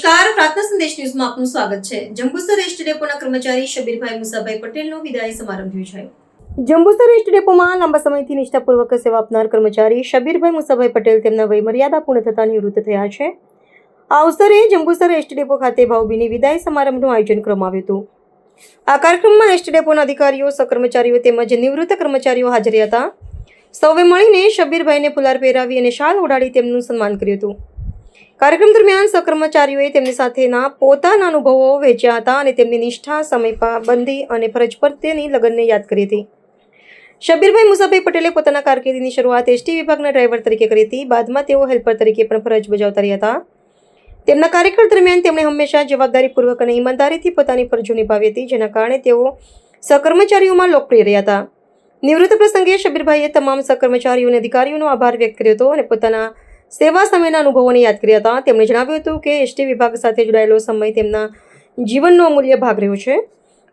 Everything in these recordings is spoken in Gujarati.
નમસ્કાર, પ્રાર્થના સંદેશ ન્યૂઝમાં આપનું સ્વાગત છે। જંબુસર એસટી ડેપોના કર્મચારી શબીરભાઈ મુસાભાઈ પટેલનો વિદાય સમારંભ યોજાયો। જંબુસર એસટી ડેપોમાં લાંબા સમયથી નિષ્ઠાપૂર્વક સેવા આપનાર કર્મચારી શબીરભાઈ મુસાભાઈ પટેલ તેમના વયમર્યાદા પૂર્ણ થતા નિવૃત્ત થયા છે। આ અવસરે જંબુસર એસટી ડેપો ખાતે ભાવભીની વિદાય સમારંભનું આયોજન કરવામાં આવ્યું હતું। આ કાર્યક્રમમાં એસટી ડેપોના અધિકારીઓ, સહકર્મચારીઓ તેમજ નિવૃત્ત કર્મચારીઓ હાજર હતા। સૌએ મળીને શબીરભાઈને ફુલાર પહેરાવી અને શાલ ઓઢાડી તેમનું સન્માન કર્યું હતું। કાર્યક્રમ દરમિયાન સહકર્મચારીઓએ તેમની સાથેના પોતાના અનુભવો વહેંચ્યા હતા અને તેમની નિષ્ઠા, સમય પાબંદી અને ફરજ પ્રત્યેની લગનને યાદ કરી હતી। શબીરભાઈ મુસાભાઈ પટેલે પોતાના કારકિર્દીની શરૂઆત એસટી વિભાગના ડ્રાઈવર તરીકે કરી હતી। બાદમાં તેઓ હેલ્પર તરીકે પણ ફરજ બજાવતા રહ્યા હતા। તેમના કાર્યકાળ દરમિયાન તેમણે હંમેશા જવાબદારીપૂર્વક અને ઈમાનદારીથી પોતાની ફરજો નિભાવી હતી, જેના કારણે તેઓ સહકર્મચારીઓમાં લોકપ્રિય રહ્યા હતા। નિવૃત્ત પ્રસંગે શબીરભાઈએ તમામ સહકર્મચારીઓ અને અધિકારીઓનો આભાર વ્યક્ત કર્યો હતો અને પોતાના સેવા સમયના અનુભવોને યાદ કર્યા હતા। તેમણે જણાવ્યું હતું કે એસટી વિભાગ સાથે જોડાયેલો સમય તેમના જીવનનો અમૂલ્ય ભાગ રહ્યો છે।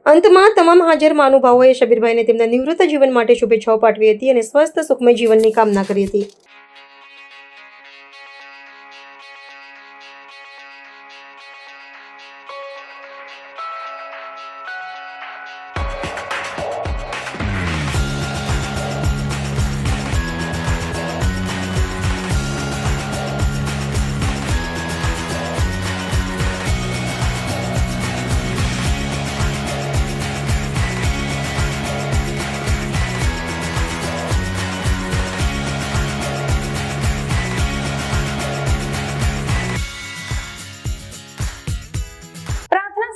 અંતમાં તમામ હાજર મહાનુભાવોએ શબીરભાઈને તેમના નિવૃત્ત જીવન માટે શુભેચ્છાઓ પાઠવી હતી અને સ્વસ્થ સુખમય જીવનની કામના કરી હતી।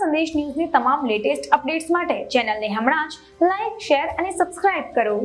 સંદેશ ન્યૂઝની તમામ લેટેસ્ટ અપડેટ્સ માટે ચેનલને હમણાં જ લાઈક, શેર અને સબસ્ક્રાઇબ કરો।